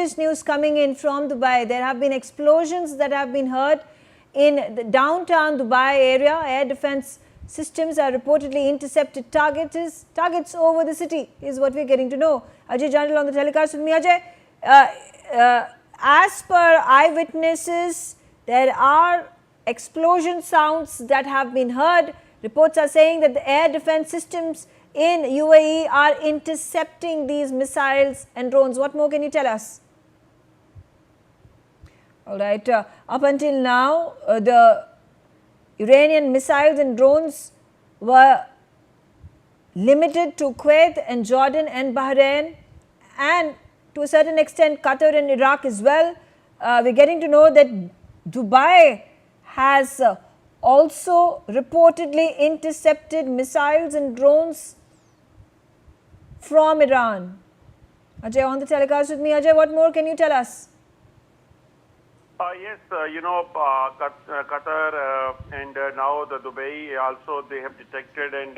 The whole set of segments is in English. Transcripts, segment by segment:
News coming in from Dubai. There have been explosions that have been heard in the downtown Dubai area. Air defense systems are reportedly intercepted targets over the city, is what we're getting to know. Ajay Jandal on the telecast with me. Ajay, as per eyewitnesses, there are explosion sounds that have been heard. Reports are saying that the air defense systems in UAE are intercepting these missiles and drones. What more can you tell us? All right, up until now, the Iranian missiles and drones were limited to Kuwait and Jordan and Bahrain, and to a certain extent Qatar and Iraq as well. We're getting to know that Dubai has also reportedly intercepted missiles and drones from Iran. Ajay on the telecast with me. Ajay, what more can you tell us? Yes, Qatar and now the Dubai also, they have detected and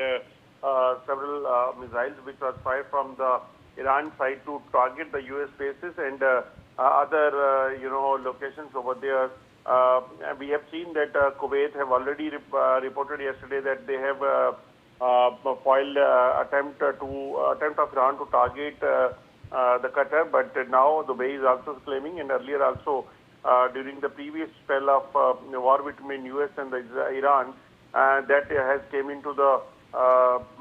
several missiles which were fired from the Iran side to target the US bases and other locations over there. We have seen that Kuwait have already reported yesterday that they have foiled attempt of Iran to target the Qatar, but now Dubai is also claiming, and earlier also during the previous spell of war between US and Iran, that has came into the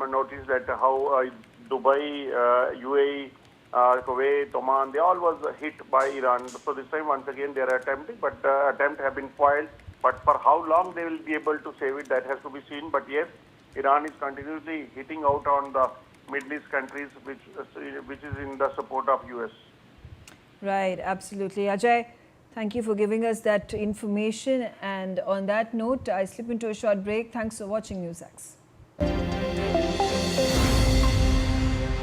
notice that how Dubai, UAE, Kuwait, Oman, they all was hit by Iran. So this time once again they are attempting, but attempt have been foiled. But for how long they will be able to save it, that has to be seen. But yes, Iran is continuously hitting out on the Middle East countries, which is in the support of US. Right, absolutely. Ajay, thank you for giving us that information. And on that note, I slip into a short break. Thanks for watching NewsX.